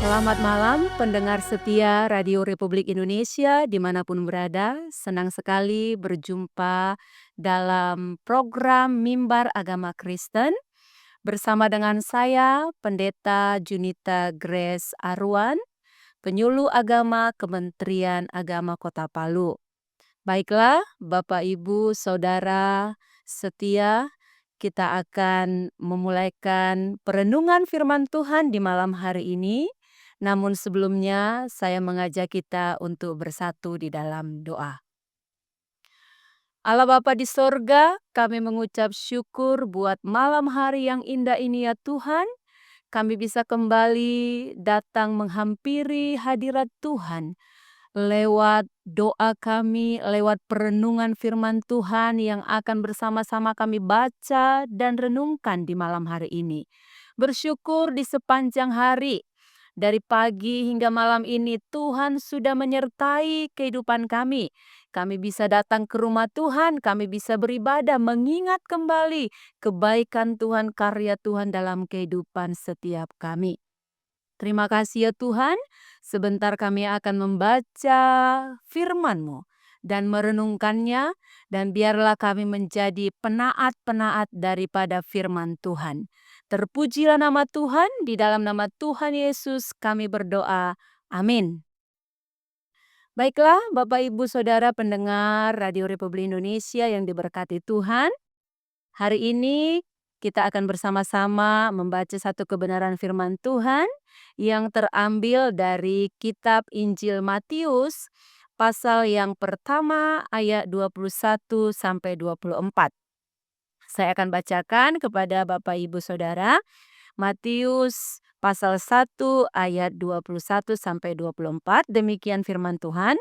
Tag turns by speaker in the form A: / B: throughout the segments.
A: Selamat malam pendengar setia Radio Republik Indonesia dimanapun berada. Senang sekali berjumpa dalam program Mimbar Agama Kristen bersama dengan saya Pendeta Junita Grace Arwan, Penyuluh Agama Kementerian Agama Kota Palu. Baiklah Bapak Ibu Saudara setia, kita akan memulaikan perenungan firman Tuhan di malam hari ini. Namun sebelumnya saya mengajak kita untuk bersatu di dalam doa. Allah Bapa di sorga, kami mengucap syukur buat malam hari yang indah ini ya Tuhan. Kami bisa kembali datang menghampiri hadirat Tuhan lewat doa kami, lewat perenungan firman Tuhan yang akan bersama-sama kami baca dan renungkan di malam hari ini. Bersyukur di sepanjang hari, dari pagi hingga malam ini Tuhan sudah menyertai kehidupan kami. Kami bisa datang ke rumah Tuhan, kami bisa beribadah, mengingat kembali kebaikan Tuhan, karya Tuhan dalam kehidupan setiap kami. Terima kasih ya Tuhan, sebentar kami akan membaca firman-Mu dan merenungkannya, dan biarlah kami menjadi penaat-penaat daripada firman Tuhan. Terpujilah nama Tuhan, di dalam nama Tuhan Yesus kami berdoa. Amin. Baiklah Bapak Ibu Saudara pendengar Radio Republik Indonesia yang diberkati Tuhan. Hari ini kita akan bersama-sama membaca satu kebenaran firman Tuhan yang terambil dari kitab Injil Matius pasal yang pertama ayat 21 sampai 24. Saya akan bacakan kepada Bapak Ibu Saudara Matius pasal 1 ayat 21 sampai 24. Demikian firman Tuhan.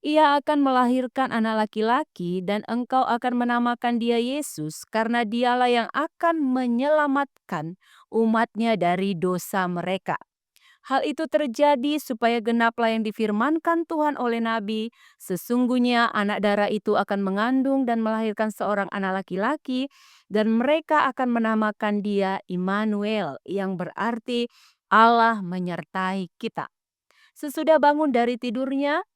A: Ia akan melahirkan anak laki-laki dan engkau akan menamakan dia Yesus karena dialah yang akan menyelamatkan umatnya dari dosa mereka. Hal itu terjadi supaya genaplah yang difirmankan Tuhan oleh Nabi, sesungguhnya anak darah itu akan mengandung dan melahirkan seorang anak laki-laki dan mereka akan menamakan dia Immanuel yang berarti Allah menyertai kita. Sesudah bangun dari tidurnya,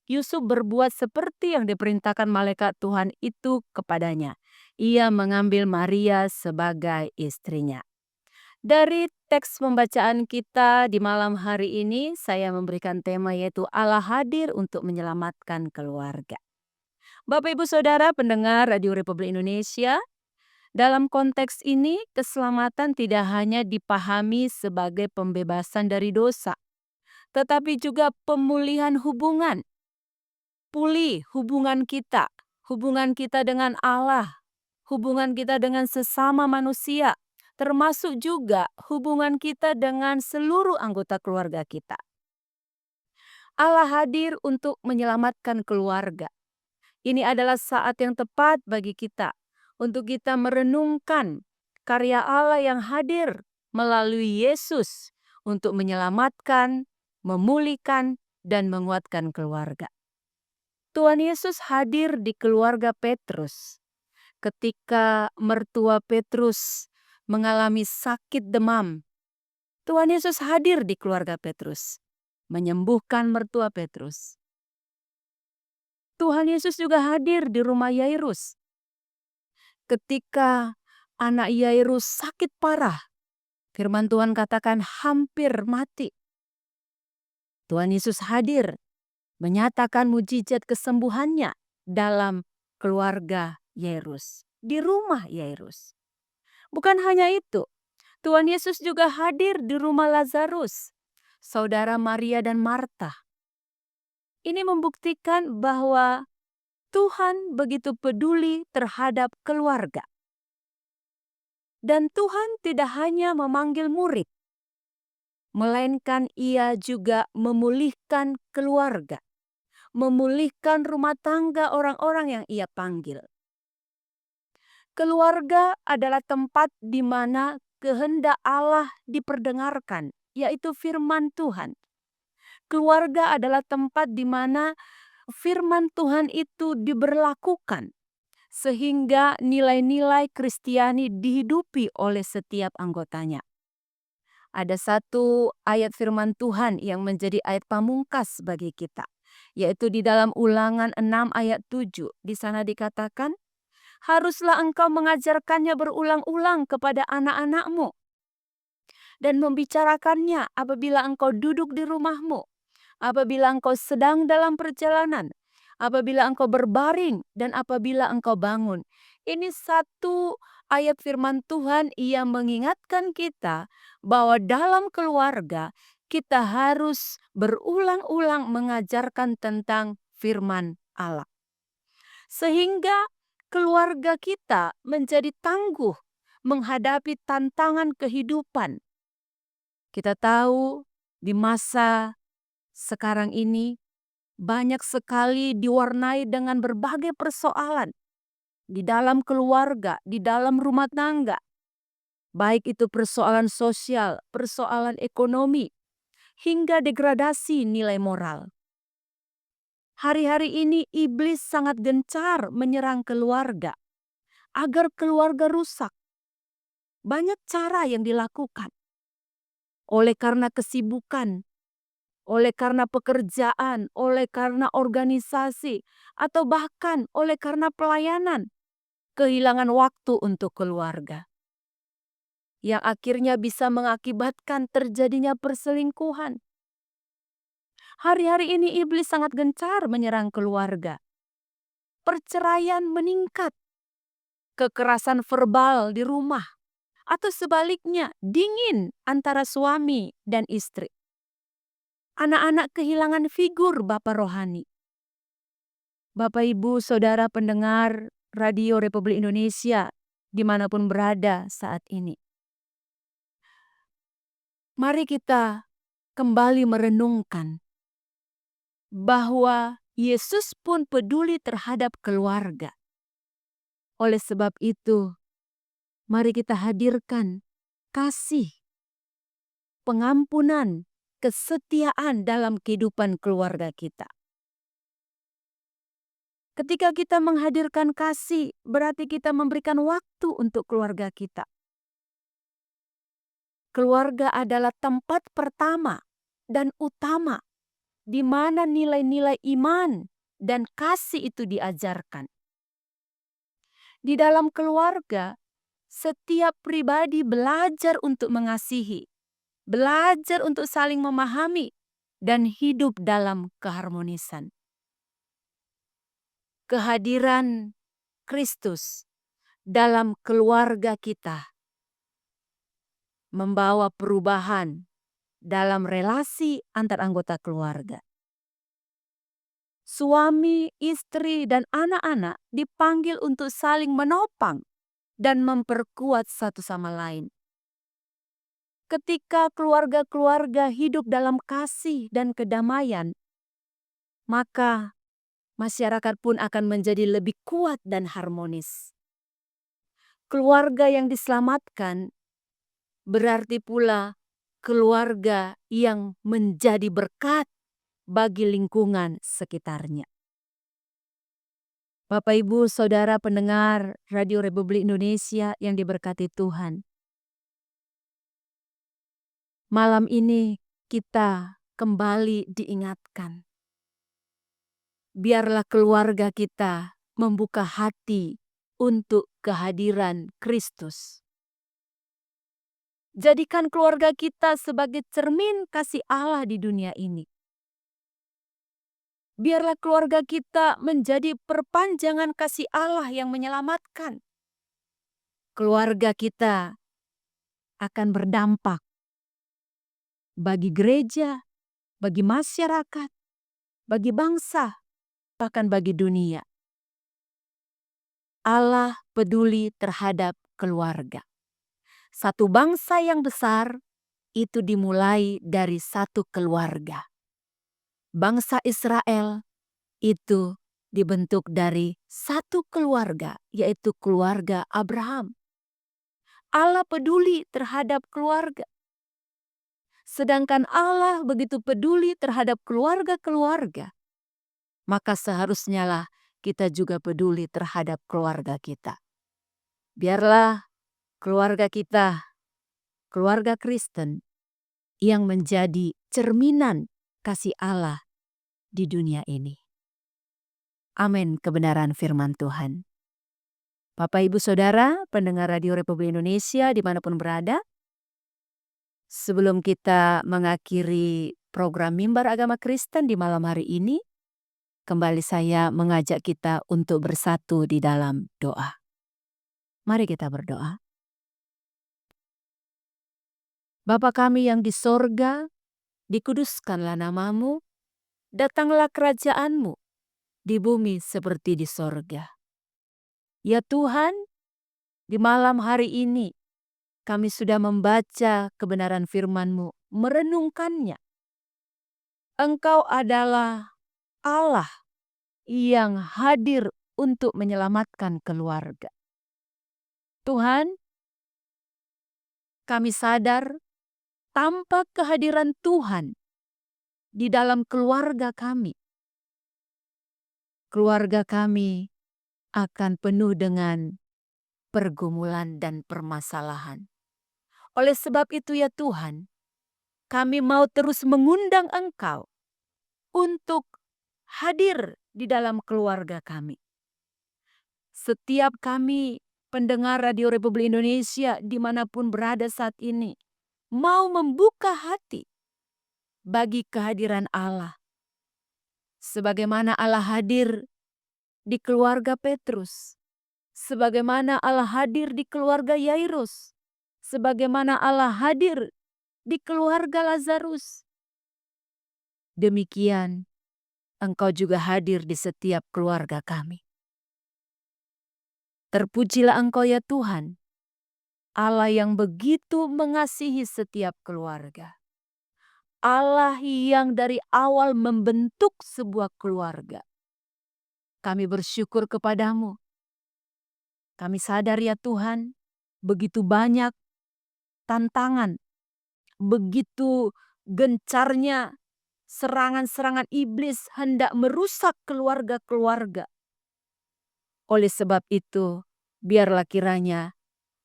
A: Yusuf berbuat seperti yang diperintahkan malaikat Tuhan itu kepadanya. Ia mengambil Maria sebagai istrinya. Dari teks pembacaan kita di malam hari ini, saya memberikan tema yaitu Allah hadir untuk menyelamatkan keluarga. Bapak Ibu Saudara pendengar Radio Republik Indonesia, dalam konteks ini keselamatan tidak hanya dipahami sebagai pembebasan dari dosa, tetapi juga pemulihan hubungan. Pulih hubungan kita dengan Allah, hubungan kita dengan sesama manusia, termasuk juga hubungan kita dengan seluruh anggota keluarga kita. Allah hadir untuk menyelamatkan keluarga. Ini adalah saat yang tepat bagi kita untuk kita merenungkan karya Allah yang hadir melalui Yesus untuk menyelamatkan, memulihkan, dan menguatkan keluarga. Tuhan Yesus hadir di keluarga Petrus ketika mertua Petrus mengalami sakit demam. Tuhan Yesus hadir di keluarga Petrus, menyembuhkan mertua Petrus. Tuhan Yesus juga hadir di rumah Yairus. Ketika anak Yairus sakit parah, firman Tuhan katakan hampir mati. Tuhan Yesus hadir menyatakan mujizat kesembuhannya dalam keluarga Yairus, di rumah Yairus. Bukan hanya itu, Tuhan Yesus juga hadir di rumah Lazarus, saudara Maria dan Marta. Ini membuktikan bahwa Tuhan begitu peduli terhadap keluarga. Dan Tuhan tidak hanya memanggil murid, melainkan Ia juga memulihkan keluarga, memulihkan rumah tangga orang-orang yang Ia panggil. Keluarga adalah tempat di mana kehendak Allah diperdengarkan, yaitu firman Tuhan. Keluarga adalah tempat di mana firman Tuhan itu diberlakukan, sehingga nilai-nilai Kristiani dihidupi oleh setiap anggotanya. Ada satu ayat firman Tuhan yang menjadi ayat pamungkas bagi kita, yaitu di dalam Ulangan 6 ayat 7. Di sana dikatakan, haruslah engkau mengajarkannya berulang-ulang kepada anak-anakmu dan membicarakannya apabila engkau duduk di rumahmu, apabila engkau sedang dalam perjalanan, apabila engkau berbaring, dan apabila engkau bangun. Ini satu ayat firman Tuhan yang mengingatkan kita bahwa dalam keluarga kita harus berulang-ulang mengajarkan tentang firman Allah. Sehingga keluarga kita menjadi tangguh menghadapi tantangan kehidupan. Kita tahu di masa sekarang ini banyak sekali diwarnai dengan berbagai persoalan di dalam keluarga, di dalam rumah tangga. Baik itu persoalan sosial, persoalan ekonomi, hingga degradasi nilai moral. Hari-hari ini iblis sangat gencar menyerang keluarga agar keluarga rusak. Banyak cara yang dilakukan. Oleh karena kesibukan, oleh karena pekerjaan, oleh karena organisasi, atau bahkan oleh karena pelayanan, kehilangan waktu untuk keluarga. Yang akhirnya bisa mengakibatkan terjadinya perselingkuhan. Hari-hari ini iblis sangat gencar menyerang keluarga. Perceraian meningkat. Kekerasan verbal di rumah. Atau sebaliknya, dingin antara suami dan istri. Anak-anak kehilangan figur Bapa rohani. Bapak, Ibu, Saudara pendengar Radio Republik Indonesia dimanapun berada saat ini. Mari kita kembali merenungkan bahwa Yesus pun peduli terhadap keluarga. Oleh sebab itu, mari kita hadirkan kasih, pengampunan, kesetiaan dalam kehidupan keluarga kita. Ketika kita menghadirkan kasih, berarti kita memberikan waktu untuk keluarga kita. Keluarga adalah tempat pertama dan utama di mana nilai-nilai iman dan kasih itu diajarkan. Di dalam keluarga, setiap pribadi belajar untuk mengasihi, belajar untuk saling memahami, dan hidup dalam keharmonisan. Kehadiran Kristus dalam keluarga kita membawa perubahan dalam relasi antar anggota keluarga. Suami, istri, dan anak-anak dipanggil untuk saling menopang dan memperkuat satu sama lain. Ketika keluarga-keluarga hidup dalam kasih dan kedamaian, maka masyarakat pun akan menjadi lebih kuat dan harmonis. Keluarga yang diselamatkan berarti pula keluarga yang menjadi berkat bagi lingkungan sekitarnya. Bapak, Ibu, Saudara pendengar Radio Republik Indonesia yang diberkati Tuhan. Malam ini kita kembali diingatkan. Biarlah keluarga kita membuka hati untuk kehadiran Kristus. Jadikan keluarga kita sebagai cermin kasih Allah di dunia ini. Biarlah keluarga kita menjadi perpanjangan kasih Allah yang menyelamatkan. Keluarga kita akan berdampak bagi gereja, bagi masyarakat, bagi bangsa, bahkan bagi dunia. Allah peduli terhadap keluarga. Satu bangsa yang besar itu dimulai dari satu keluarga. Bangsa Israel itu dibentuk dari satu keluarga, yaitu keluarga Abraham. Allah peduli terhadap keluarga. Sedangkan Allah begitu peduli terhadap keluarga-keluarga, maka seharusnya lah kita juga peduli terhadap keluarga kita. Biarlah keluarga kita, keluarga Kristen, yang menjadi cerminan kasih Allah di dunia ini. Amin, kebenaran firman Tuhan. Bapak, Ibu, Saudara, pendengar Radio Republik Indonesia dimanapun berada, sebelum kita mengakhiri program Mimbar Agama Kristen di malam hari ini, kembali saya mengajak kita untuk bersatu di dalam doa. Mari kita berdoa. Bapa kami yang di sorga, dikuduskanlah namamu, datanglah kerajaanmu di bumi seperti di sorga. Ya Tuhan, di malam hari ini kami sudah membaca kebenaran firman-Mu, merenungkannya. Engkau adalah Allah yang hadir untuk menyelamatkan keluarga. Tuhan, kami sadar tanpa kehadiran Tuhan di dalam keluarga kami akan penuh dengan pergumulan dan permasalahan. Oleh sebab itu ya Tuhan, kami mau terus mengundang Engkau untuk hadir di dalam keluarga kami. Setiap kami pendengar Radio Republik Indonesia dimanapun berada saat ini, mau membuka hati bagi kehadiran Allah. Sebagaimana Allah hadir di keluarga Petrus, sebagaimana Allah hadir di keluarga Yairus, sebagaimana Allah hadir di keluarga Lazarus. Demikian Engkau juga hadir di setiap keluarga kami. Terpujilah Engkau ya Tuhan, Allah yang begitu mengasihi setiap keluarga. Allah yang dari awal membentuk sebuah keluarga. Kami bersyukur kepadamu. Kami sadar ya Tuhan, begitu banyak tantangan, begitu gencarnya serangan-serangan iblis hendak merusak keluarga-keluarga. Oleh sebab itu, biarlah kiranya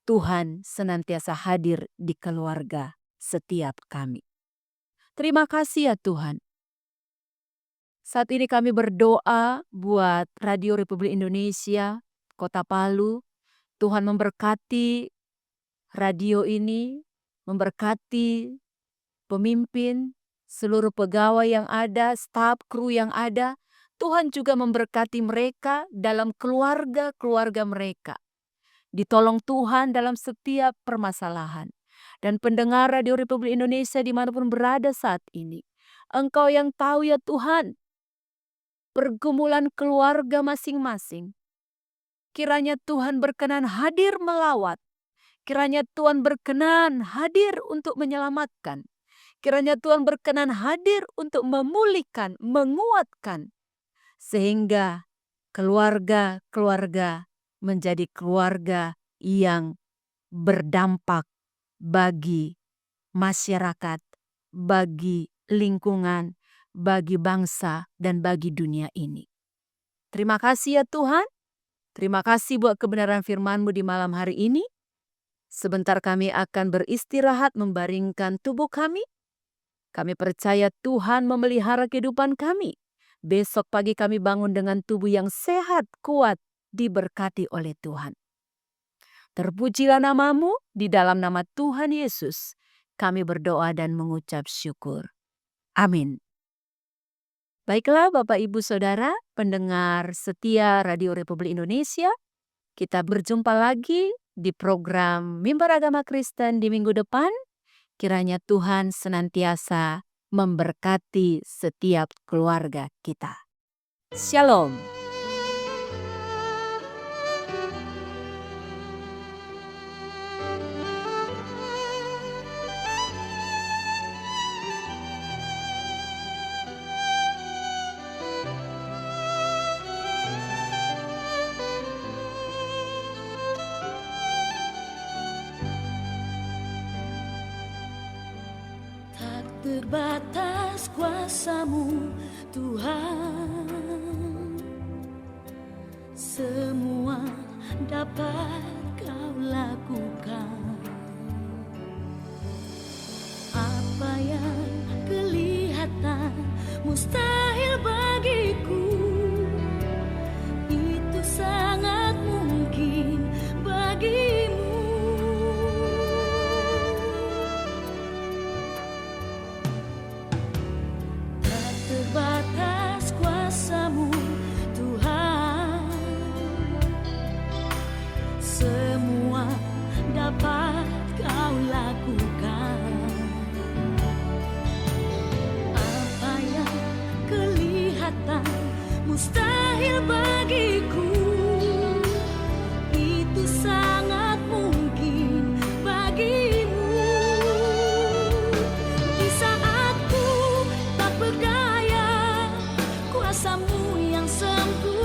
A: Tuhan senantiasa hadir di keluarga setiap kami. Terima kasih ya Tuhan. Saat ini kami berdoa buat Radio Republik Indonesia, Kota Palu. Tuhan memberkati radio ini, memberkati pemimpin, seluruh pegawai yang ada, staf kru yang ada. Tuhan juga memberkati mereka dalam keluarga-keluarga mereka. Ditolong Tuhan dalam setiap permasalahan. Dan pendengar Radio Republik Indonesia dimanapun berada saat ini, Engkau yang tahu ya Tuhan, pergumulan keluarga masing-masing. Kiranya Tuhan berkenan hadir melawat. Kiranya Tuhan berkenan hadir untuk menyelamatkan. Kiranya Tuhan berkenan hadir untuk memulihkan, menguatkan. Sehingga keluarga-keluarga menjadi keluarga yang berdampak bagi masyarakat, bagi lingkungan, bagi bangsa, dan bagi dunia ini. Terima kasih ya Tuhan. Terima kasih buat kebenaran firman-Mu di malam hari ini. Sebentar kami akan beristirahat membaringkan tubuh kami. Kami percaya Tuhan memelihara kehidupan kami. Besok pagi kami bangun dengan tubuh yang sehat, kuat, diberkati oleh Tuhan. Terpujilah namamu, di dalam nama Tuhan Yesus. Kami berdoa dan mengucap syukur. Amin. Baiklah Bapak Ibu Saudara, pendengar setia Radio Republik Indonesia. Kita berjumpa lagi di program Mimbar Agama Kristen di minggu depan. Kiranya Tuhan senantiasa memberkati setiap keluarga kita. Shalom.
B: Terbatas kuasa-Mu Tuhan, semua dapat Kau lakukan. Apa yang kuasamu yang sempurna.